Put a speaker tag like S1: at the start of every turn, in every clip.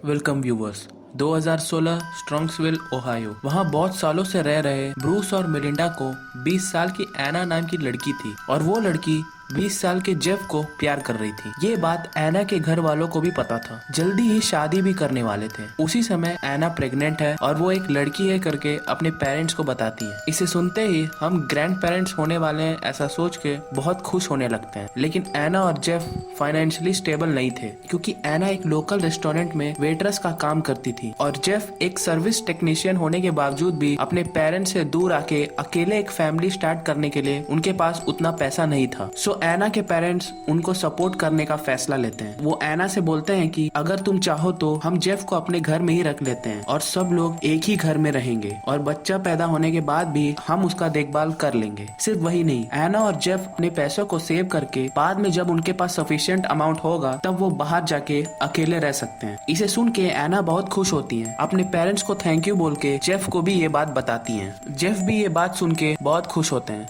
S1: Welcome viewers. 2016 स्ट्रॉन्ग्सविल Ohio. वहाँ बहुत सालों से रह रहे ब्रूस और मेलिंडा को 20 साल की एना नाम की लड़की थी और वो लड़की 20 साल के जेफ को प्यार कर रही थी। ये बात एना के घर वालों को भी पता था। जल्दी ही शादी भी करने वाले थे। उसी समय एना प्रेग्नेंट है और वो एक लड़की है करके अपने पेरेंट्स को बताती है। इसे सुनते ही हम ग्रैंड पेरेंट्स होने वाले हैं ऐसा सोच के बहुत खुश होने लगते हैं। लेकिन एना और जेफ फाइनेंशियली स्टेबल नहीं थे क्योंकि एना एक लोकल रेस्टोरेंट में वेटरेस का काम करती थी और जेफ एक सर्विस टेक्नीशियन होने के बावजूद भी अपने पेरेंट्स से दूर आके अकेले एक फैमिली स्टार्ट करने के लिए उनके पास उतना पैसा नहीं था। सो एना के पेरेंट्स उनको सपोर्ट करने का फैसला लेते हैं। वो एना से बोलते हैं कि अगर तुम चाहो तो हम जेफ को अपने घर में ही रख लेते हैं और सब लोग एक ही घर में रहेंगे और बच्चा पैदा होने के बाद भी हम उसका देखभाल कर लेंगे। सिर्फ वही नहीं, एना और जेफ अपने पैसों को सेव करके बाद में जब उनके पास सफिशिएंट अमाउंट होगा तब वो बाहर जाके अकेले रह सकते हैं। इसे सुन के एना बहुत खुश होती है। अपने पेरेंट्स को थैंक यू बोल के जेफ को भी ये बात बताती है। जेफ भी ये बात सुन के बहुत खुश होते हैं।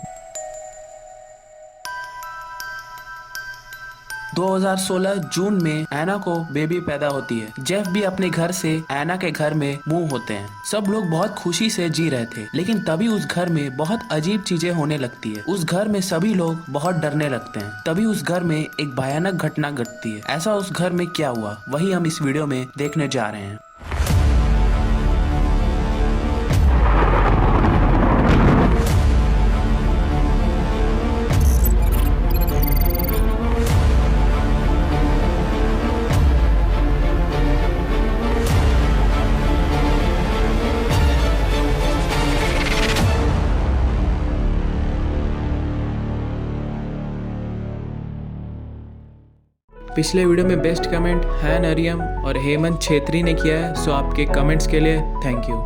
S1: 2016 जून में एना को बेबी पैदा होती है। जेफ भी अपने घर से एना के घर में मूव होते हैं। सब लोग बहुत खुशी से जी रहे थे, लेकिन तभी उस घर में बहुत अजीब चीजें होने लगती है। उस घर में सभी लोग बहुत डरने लगते हैं। तभी उस घर में एक भयानक घटना घटती है। ऐसा उस घर में क्या हुआ वही हम इस वीडियो में देखने जा रहे हैं। पिछले वीडियो में बेस्ट कमेंट हैन अरियम और हेमंत छेत्री ने किया है। सो आपके कमेंट्स के लिए थैंक यू।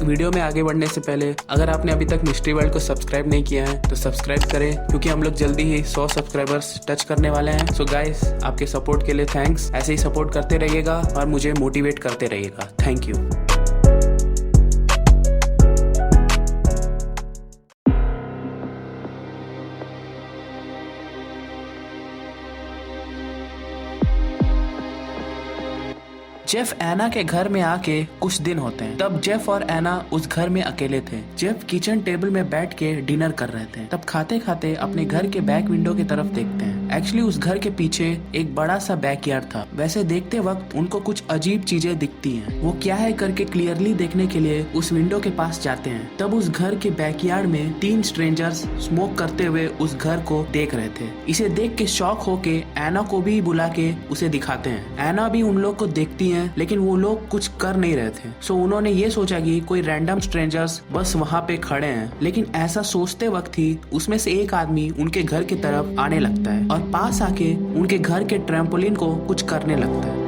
S1: वीडियो में आगे बढ़ने से पहले अगर आपने अभी तक मिस्ट्री वर्ल्ड को सब्सक्राइब नहीं किया है तो सब्सक्राइब करें क्योंकि हम लोग जल्दी ही 100 सब्सक्राइबर्स टच करने वाले हैं। सो गाइस, आपके सपोर्ट के लिए थैंक्स। ऐसे ही सपोर्ट करते रहिएगा और मुझे मोटिवेट करते रहिएगा। Thank you. जेफ एना के घर में आके कुछ दिन होते हैं। तब जेफ और एना उस घर में अकेले थे। जेफ किचन टेबल में बैठ के डिनर कर रहे थे। तब खाते खाते अपने घर के बैक विंडो की तरफ देखते हैं। एक्चुअली उस घर के पीछे एक बड़ा सा बैकयार्ड था। वैसे देखते वक्त उनको कुछ अजीब चीजें दिखती हैं। वो क्या है करके क्लियरली देखने के लिए उस विंडो के पास जाते हैं। तब उस घर के बैकयार्ड में 3 स्ट्रेंजर्स स्मोक करते हुए उस घर को देख रहे थे। इसे देख के शॉक होके एना को भी बुला के उसे दिखाते हैं। एना भी उन लोग को देखती है, लेकिन वो लोग कुछ कर नहीं रहे थे। सो उन्होंने ये सोचा कि कोई रैंडम स्ट्रेंजर्स बस वहाँ पे खड़े हैं। लेकिन ऐसा सोचते वक्त ही उसमें से एक आदमी उनके घर की तरफ आने लगता है और पास आके उनके घर के ट्रैम्पोलिन को कुछ करने लगता है।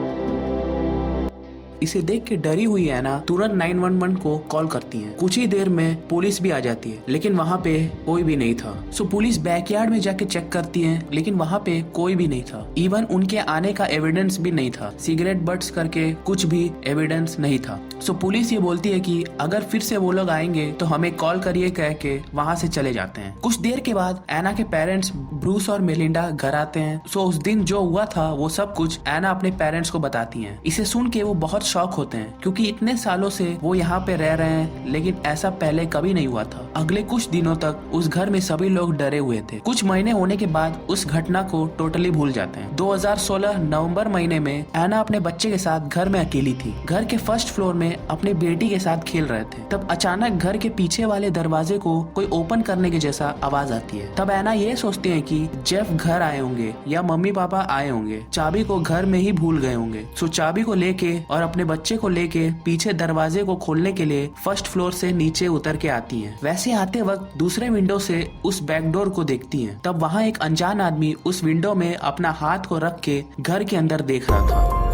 S1: इसे देख के डरी हुई एना तुरंत 911 को कॉल करती है। कुछ ही देर में पुलिस भी आ जाती है, लेकिन वहाँ पे कोई भी नहीं था। सो पुलिस बैकयार्ड में जाके चेक करती है, लेकिन वहाँ पे कोई भी नहीं था। इवन उनके आने का एविडेंस भी नहीं था। सिगरेट बट्स करके कुछ भी एविडेंस नहीं था। सो पुलिस ये बोलती है कि अगर फिर से वो लोग आएंगे तो हमें कॉल करिए कह के वहाँ से चले जाते हैं। कुछ देर के बाद एना के पेरेंट्स ब्रूस और मेलिंडा घर आते हैं। सो उस दिन जो हुआ था वो सब कुछ एना अपने पेरेंट्स को बताती है। इसे सुन के वो बहुत शॉक होते हैं क्योंकि इतने सालों से वो यहाँ पे रह रहे हैं, लेकिन ऐसा पहले कभी नहीं हुआ था। अगले कुछ दिनों तक उस घर में सभी लोग डरे हुए थे। कुछ महीने होने के बाद उस घटना को टोटली भूल जाते हैं। 2016 नवंबर महीने में एना अपने बच्चे के साथ घर में अकेली थी। घर के फर्स्ट फ्लोर में अपने बेटी के साथ खेल रहे थे। तब अचानक घर के पीछे वाले दरवाजे को कोई ओपन करने के जैसा आवाज आती है। तब एना ये सोचती है कि जेफ घर आए होंगे या मम्मी पापा आए होंगे, चाबी को घर में ही भूल गए होंगे। सो चाबी को लेके और अपने बच्चे को लेके पीछे दरवाजे को खोलने के लिए फर्स्ट फ्लोर से नीचे उतर के आती हैं। वैसे आते वक्त दूसरे विंडो से उस बैक डोर को देखती हैं। तब वहाँ एक अनजान आदमी उस विंडो में अपना हाथ को रख के घर के अंदर देख रहा था।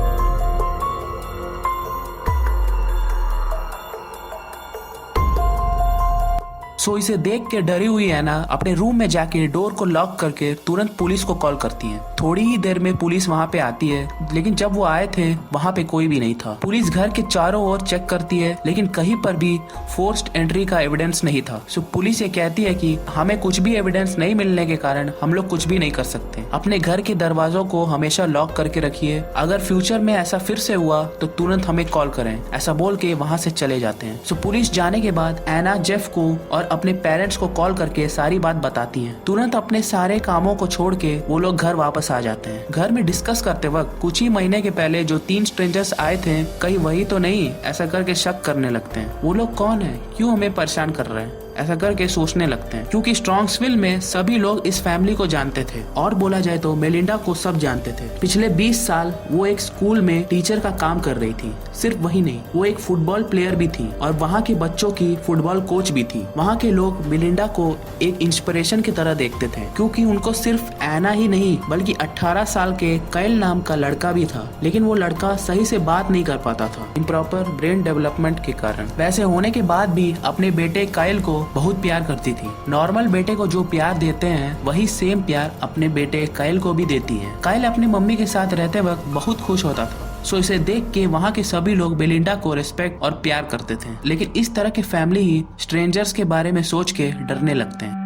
S1: सो इसे देख के डरी हुई एना अपने रूम में जाके डोर को लॉक करके तुरंत पुलिस को कॉल करती है। थोड़ी ही देर में पुलिस वहाँ पे आती है, लेकिन जब वो आए थे वहाँ पे कोई भी नहीं था। पुलिस घर के चारों ओर चेक करती है, लेकिन कहीं पर भी फोर्स्ड एंट्री का एविडेंस नहीं था। सो पुलिस ये कहती है कि हमें कुछ भी एविडेंस नहीं मिलने के कारण हम लोग कुछ भी नहीं कर सकते। अपने घर के दरवाजों को हमेशा लॉक करके रखिए, अगर फ्यूचर में ऐसा फिर से हुआ तो तुरंत हमें कॉल करें, ऐसा बोल के वहाँ से चले जाते हैं। सो पुलिस जाने के बाद एना जेफ को और अपने पेरेंट्स को कॉल करके सारी बात बताती है। तुरंत अपने सारे कामों को छोड़ के वो लोग घर वापस आ जाते हैं। घर में डिस्कस करते वक्त कुछ ही महीने के पहले जो 3 स्ट्रेंजर्स आए थे कहीं वही तो नहीं, ऐसा करके शक करने लगते हैं। वो लोग कौन है, क्यों हमें परेशान कर रहे हैं, ऐसा करके सोचने लगते हैं, क्योंकि स्ट्रॉन्ग्सविल में सभी लोग इस फैमिली को जानते थे और बोला जाए तो मेलिंडा को सब जानते थे। पिछले 20 साल वो एक स्कूल में टीचर का काम कर रही थी। सिर्फ वही नहीं, वो एक फुटबॉल प्लेयर भी थी और वहाँ के बच्चों की फुटबॉल कोच भी थी। वहाँ के लोग मेलिंडा को एक इंस्पिरेशन की तरह देखते थे, क्योंकि उनको सिर्फ एना ही नहीं बल्कि 18 साल के काइल नाम का लड़का भी था, लेकिन वो लड़का सही से बात नहीं कर पाता था इम्प्रॉपर ब्रेन डेवलपमेंट के कारण। वैसे होने के बाद भी अपने बेटे काइल को बहुत प्यार करती थी। नॉर्मल बेटे को जो प्यार देते हैं वही सेम प्यार अपने बेटे काइल को भी देती है। काइल अपनी मम्मी के साथ रहते वक्त बहुत खुश होता था। सो इसे देख के वहाँ के सभी लोग मेलिंडा को रिस्पेक्ट और प्यार करते थे, लेकिन इस तरह के फैमिली ही स्ट्रेंजर्स के बारे में सोच के डरने लगते हैं।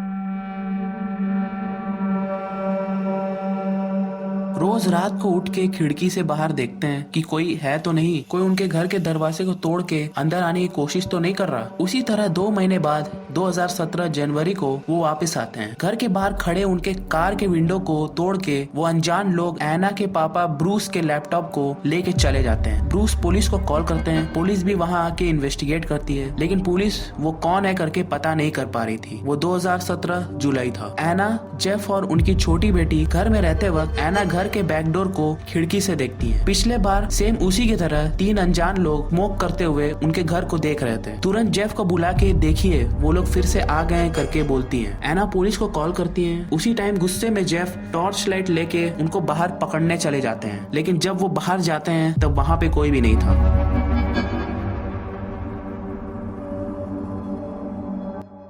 S1: रोज रात को उठ के खिड़की से बाहर देखते हैं कि कोई है तो नहीं, कोई उनके घर के दरवाजे को तोड़ के अंदर आने की कोशिश तो नहीं कर रहा। उसी तरह 2 महीने बाद 2017 जनवरी को वो वापस आते हैं। घर के बाहर खड़े उनके कार के विंडो को तोड़ के वो अनजान लोग एना के पापा ब्रूस के लैपटॉप को लेके चले जाते हैं। ब्रूस पुलिस को कॉल करते हैं। पुलिस भी वहाँ आके इन्वेस्टिगेट करती है, लेकिन पुलिस वो कौन है करके पता नहीं कर पा रही थी। वो 2017 जुलाई था। एना, जेफ और उनकी छोटी बेटी घर में रहते वक्त एना घर के बैकडोर को खिड़की से देखती है। पिछले बार सेम उसी की तरह 3 अनजान लोग स्मोक करते हुए उनके घर को देख रहे थे। तुरंत जेफ को बुला के देखिए वो लोग फिर से आ गए करके बोलती है। एना पुलिस को कॉल करती है। उसी टाइम गुस्से में जेफ टॉर्च लाइट लेके उनको बाहर पकड़ने चले जाते हैं, लेकिन जब वो बाहर जाते हैं तब वहाँ पे कोई भी नहीं था।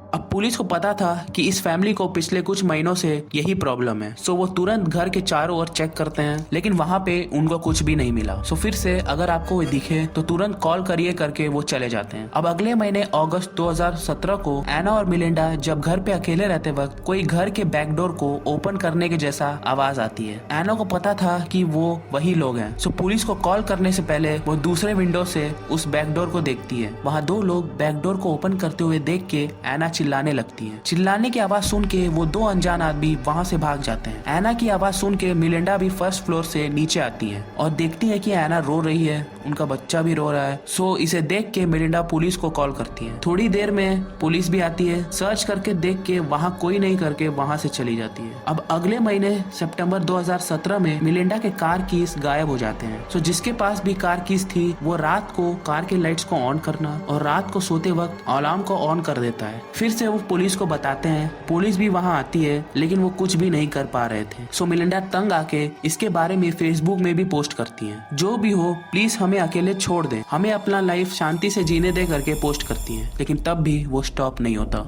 S1: अब पुलिस को पता था कि इस फैमिली को पिछले कुछ महीनों से यही प्रॉब्लम है। सो वो तुरंत घर के चारों ओर चेक करते हैं, लेकिन वहाँ पे उनको कुछ भी नहीं मिला। सो फिर से अगर आपको वो दिखे तो तुरंत कॉल करिए करके वो चले जाते हैं। अब अगले महीने अगस्त 2017 को एना और मेलिंडा जब घर पे अकेले रहते वक्त कोई घर के बैकडोर को ओपन करने के जैसा आवाज आती है। एना को पता था कि वो वही लोग हैं। सो पुलिस को कॉल करने से पहले वो दूसरे विंडो से उस बैकडोर को देखती है। वहाँ 2 लोग बैकडोर को ओपन करते हुए देख के एना चिल्लाने लगती है। चिल्लाने की आवाज सुन के वो 2 अनजान आदमी वहाँ से भाग जाते हैं। एना की आवाज सुन के मेलिंडा भी फर्स्ट फ्लोर से नीचे आती है और देखती है कि एना रो रही है, उनका बच्चा भी रो रहा है। सो इसे देख के मेलिंडा पुलिस को कॉल करती है। थोड़ी देर में पुलिस भी आती है। सर्च करके देख के वहाँ कोई नहीं करके वहाँ से चली जाती है। अब अगले महीने सितंबर 2017 में मेलिंडा के कार कीज गायब हो जाते हैं। सो जिसके पास भी कार कीज थी वो रात को कार के लाइट्स को ऑन करना और रात को सोते वक्त अलार्म को ऑन कर देता है। फिर से वो पुलिस को बताते हैं। पुलिस भी वहाँ आती है, लेकिन वो कुछ भी नहीं कर पा रहे थे। सो मेलिंडा तंग आके इसके बारे में फेसबुक में भी पोस्ट करती है। जो भी हो प्लीज हमें अकेले छोड़ दे, हमें अपना लाइफ शांति से जीने दे करके पोस्ट करती है, लेकिन तब भी वो स्टॉप नहीं होता।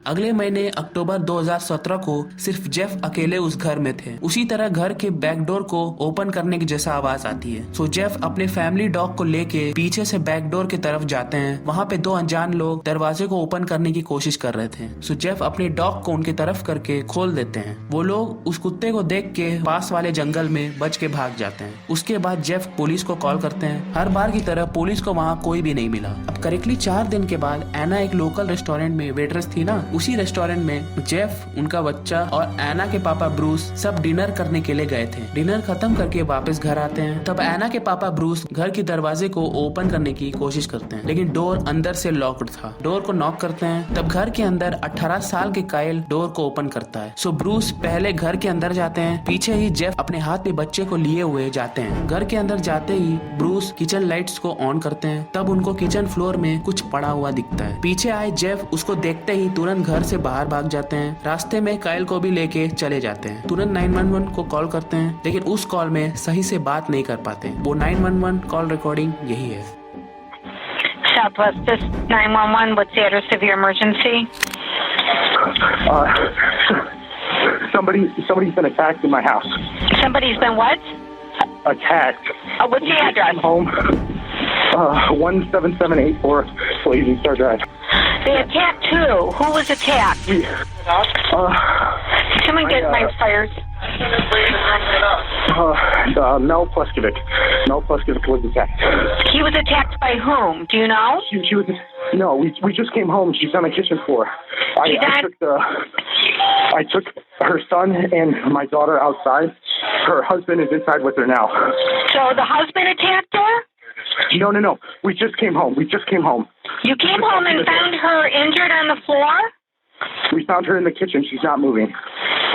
S1: अगले महीने अक्टूबर 2017 को सिर्फ जेफ अकेले उस घर में थे। उसी तरह घर के बैकडोर को ओपन करने की जैसा आवाज आती है। सो जेफ अपने फैमिली डॉग को लेके पीछे से बैकडोर की तरफ जाते हैं। वहाँ पे 2 अनजान लोग दरवाजे को ओपन करने की कोशिश कर रहे थे। सो जेफ अपने डॉग को उनकी तरफ करके खोल देते हैं। वो लोग उस कुत्ते को देख के पास वाले जंगल में बच के भाग जाते हैं। उसके बाद जेफ पुलिस को कॉल करते हैं। हर बार की तरह पुलिस को वहाँ कोई भी नहीं मिला। अब करेक्टली 4 दिन के बाद एना एक लोकल रेस्टोरेंट में वेटरेस थी ना, उसी रेस्टोरेंट में जेफ, उनका बच्चा और एना के पापा ब्रूस सब डिनर करने के लिए गए थे। डिनर खत्म करके वापस घर आते हैं। तब एना के पापा ब्रूस घर के दरवाजे को ओपन करने की कोशिश करते हैं, लेकिन डोर अंदर से लॉक्ड था। डोर को नॉक करते हैं। तब घर के अंदर 18 साल के काइल डोर को ओपन करता है। सो ब्रूस पहले घर के अंदर जाते हैं। पीछे ही जेफ अपने हाथ में बच्चे को लिए हुए जाते हैं। घर के अंदर जाते ही ब्रूस किचन लाइट्स को ऑन करते हैं। तब उनको किचन फ्लोर में कुछ पड़ा हुआ दिखता है। पीछे आए जेफ उसको देखते ही तुरंत दोनों घर से बाहर भाग जाते हैं। रास्ते में काइल को भी लेके चले जाते हैं। तुरंत 911 को कॉल करते हैं, लेकिन उस कॉल में सही से बात नहीं कर पाते। वो 911 कॉल रिकॉर्डिंग यही है।
S2: Southwest, this 911. What's the address of your emergency?
S3: Somebody's been attacked in my house.
S2: Somebody's been what?
S3: Attacked.
S2: What's the address?
S3: Home. 17784 Blazing Star Drive.
S2: They attacked who? Who was attacked? Someone get my fires.
S3: Mel Pleskovic. Mel Pleskovic was attacked.
S2: He was attacked by whom? Do you know?
S3: She was. No, we just came home. She's on the kitchen floor. I took her son and my daughter outside. Her husband is inside with her now.
S2: So the husband attacked her?
S3: No. We just came home.
S2: You came home and found her injured on the floor?
S3: We found her in the kitchen. She's not moving.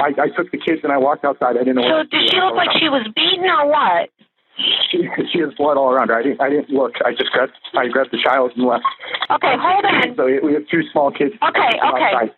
S3: I took the kids and I walked outside. I didn't know.
S2: So does she look like she was beaten or what?
S3: She has blood all around her. I didn't look. I grabbed the child and left.
S2: Okay, hold on.
S3: So we have two small kids.
S2: Okay,
S3: outside.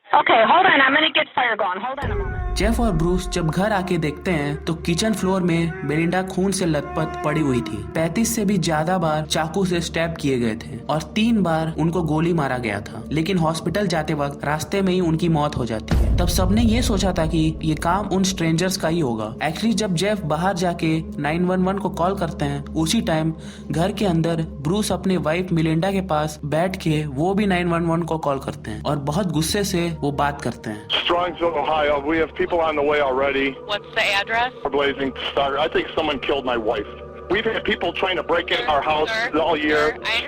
S2: hold on. I'm gonna get fire going. Hold on a moment.
S1: Jeff और Bruce जब घर आके देखते हैं तो kitchen floor में Melinda खून से लथपथ पड़ी हुई थी। 35 से भी ज्यादा बार चाकू से स्टैब किए गए थे और 3 बार उनको गोली मारा गया था, लेकिन हॉस्पिटल जाते वक्त रास्ते में ही उनकी मौत हो जाती है। तब सबने ये सोचा था कि ये काम उन स्ट्रेंजर्स का ही होगा। एक्चुअली जब जेफ बाहर जाके 911 को कॉल करते हैं, उसी टाइम घर के अंदर ब्रूस अपने वाइफ मेलिंडा के पास बैठ के वो भी 911 को कॉल करते हैं और बहुत गुस्से से वो बात करते हैं।
S4: Strongsville, Ohio. We have people on the way already.
S5: What's the address?
S4: Blazing Star. I think someone killed my wife. We've had people trying to break in our house all year.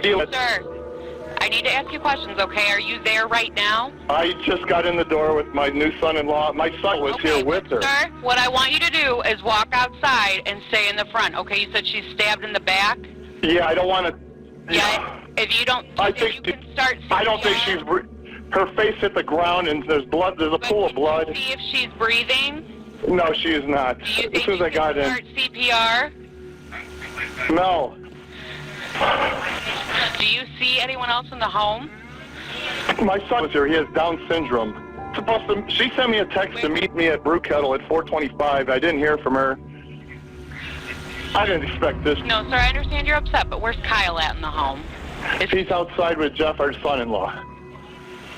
S5: Sir, I need to ask you questions, okay? Are you there right now?
S4: I just got in the door with my new son-in-law. My son was here with her.
S5: Sir, what I want you to do is walk outside and stay in the front, okay? You said she's stabbed in the back?
S4: Yeah, I don't want to.
S5: Yeah. If you don't, if you can start CPR.
S4: I don't think she's. Her face hit the ground and there's blood. There's a pool of blood.
S5: See if she's breathing.
S4: No, she is not.
S5: Do you
S4: As
S5: think
S4: soon as I
S5: you
S4: got
S5: can
S4: in.
S5: start CPR?
S4: No.
S5: Do you see anyone else in the home?
S4: My son was here. He has Down syndrome. She sent me a text to meet me at Brew Kettle at 4:25. I didn't hear from her. I didn't expect this.
S5: No, sir, I understand you're upset, but where's Kyle at in the home?
S4: He's outside with Jeff, our son-in-law.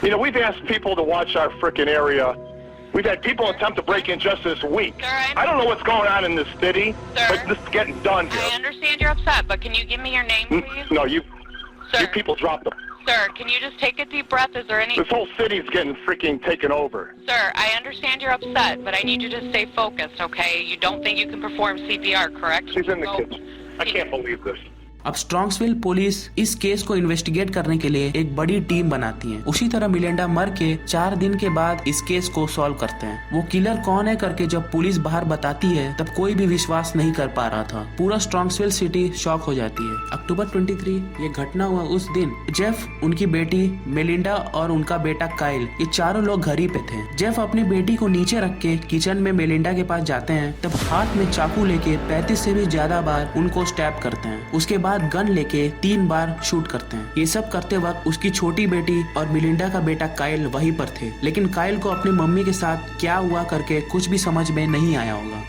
S4: You know, we've asked people to watch our frickin' area. We've had people attempt to break in just this week.
S5: Sir,
S4: I don't know what's going on in this city,
S5: Sir,
S4: but this is getting done
S5: I
S4: here.
S5: understand you're upset, but can you give me your name, please?
S4: No, you
S5: Sir,
S4: people dropped them.
S5: sir, can you just take a deep breath? Is there any...
S4: This whole city's getting freaking taken over.
S5: Sir, I understand you're upset, but I need you to stay focused, okay? You don't think you can perform CPR, correct?
S4: She's in the kitchen. I can't believe this.
S1: अब स्ट्रॉन्ग्सविल police इस case को investigate करने के लिए एक बड़ी team बनाती है। उसी तरह मेलिंडा मर के 4 दिन के बाद इस केस को सॉल्व करते हैं। वो किलर कौन है करके जब पुलिस बाहर बताती है तब कोई भी विश्वास नहीं कर पा रहा था। पूरा स्ट्रॉन्ग्सविल सिटी शॉक हो जाती है। अक्टूबर 23 ये घटना हुआ उस दिन जेफ, उनकी बेटी मेलिंडा और उनका बेटा काइल, ये चारों लोग घर ही पे थे। जेफ अपनी बेटी को नीचे रख के किचन में मेलिंडा के पास जाते हैं, तब हाथ में चाकू लेके 35 से भी ज्यादा बार उनको स्टैब करते हैं। उसके बाद गन लेके 3 बार शूट करते हैं। ये सब करते वक्त उसकी छोटी बेटी और मेलिंडा का बेटा काइल वहीं पर थे, लेकिन काइल को अपनी मम्मी के साथ क्या हुआ करके कुछ भी समझ में नहीं आया होगा।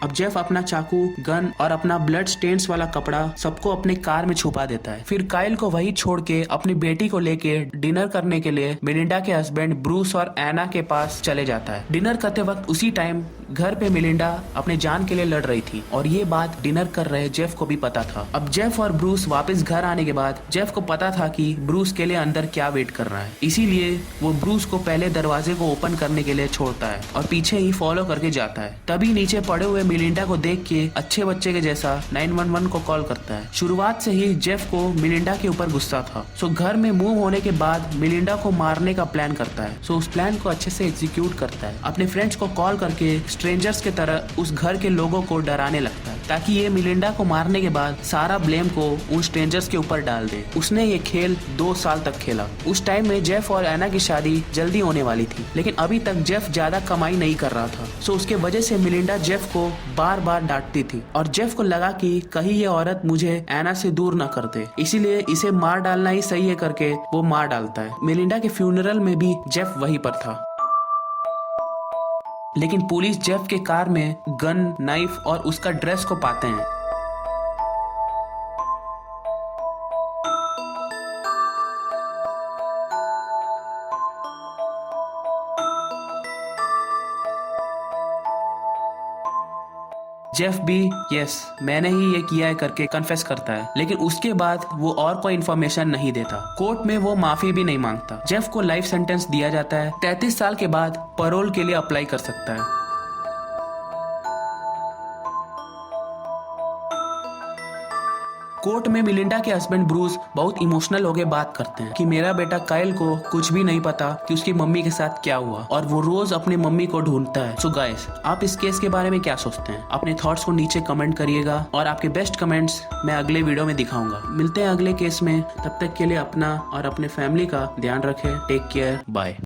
S1: अब जेफ अपना चाकू, गन और अपना ब्लड स्टेन्स वाला कपड़ा सबको अपने कार में छुपा देता है। फिर काइल को वही छोड़ के अपनी बेटी को लेके डिनर करने के लिए मेलिंडा के हस्बैंड ब्रूस और एना के पास चले जाता है। डिनर करते वक्त उसी टाइम घर पे मेलिंडा अपने जान के लिए लड़ रही थी और ये बात डिनर कर रहे जेफ को भी पता था। अब जेफ और ब्रूस वापस घर आने के बाद जेफ को पता था कि ब्रूस के लिए अंदर क्या वेट कर रहा है, इसीलिए वो ब्रूस को पहले दरवाजे को ओपन करने के लिए छोड़ता है और पीछे ही फॉलो करके जाता है। तभी नीचे पड़े हुए मेलिंडा को देख के अच्छे बच्चे के जैसा 911 को कॉल करता है। शुरुआत से ही जेफ को मेलिंडा के ऊपर गुस्सा था, सो घर में मूव होने के बाद मेलिंडा को मारने का प्लान करता है। सो उस प्लान को अच्छे से एग्जीक्यूट करता है। अपने फ्रेंड्स को कॉल करके स्ट्रेंजर्स की तरह उस घर के लोगों को डराने लगता है ताकि ये मिलिंडा को मारने के बाद सारा ब्लेम को उन स्ट्रेंजर्स के ऊपर डाल दे। उसने ये खेल 2 साल तक खेला। उस टाइम में जेफ और एना की शादी जल्दी होने वाली थी, लेकिन अभी तक जेफ ज्यादा कमाई नहीं कर रहा था। सो उसके वजह से मिलिंडा जेफ को बार बार डांटती थी और जेफ को लगा कि कहीं ये औरत मुझे एना से दूर न कर दे, इसीलिए इसे मार डालना ही सही है करके वो मार डालता है। मिलिंडा के फ्यूनरल में भी जेफ वहीं पर था, लेकिन पुलिस जेफ के कार में गन, नाइफ और उसका ड्रेस को पाते हैं। जेफ भी यस मैंने ही ये किया है करके कन्फेस करता है, लेकिन उसके बाद वो और कोई इन्फॉर्मेशन नहीं देता। कोर्ट में वो माफी भी नहीं मांगता। जेफ को लाइफ सेंटेंस दिया जाता है। 33 साल के बाद पैरोल के लिए अप्लाई कर सकता है। कोर्ट में मिलिंडा के हस्बैंड ब्रूस बहुत इमोशनल होके बात करते हैं कि मेरा बेटा काइल को कुछ भी नहीं पता कि उसकी मम्मी के साथ क्या हुआ और वो रोज अपनी मम्मी को ढूंढता है। सो गाइस, आप इस केस के बारे में क्या सोचते हैं? अपने थॉट्स को नीचे कमेंट करिएगा और आपके बेस्ट कमेंट्स मैं अगले वीडियो में दिखाऊंगा। मिलते हैं अगले केस में, तब तक के लिए अपना और अपने फैमिली का ध्यान रखें। Take care, bye.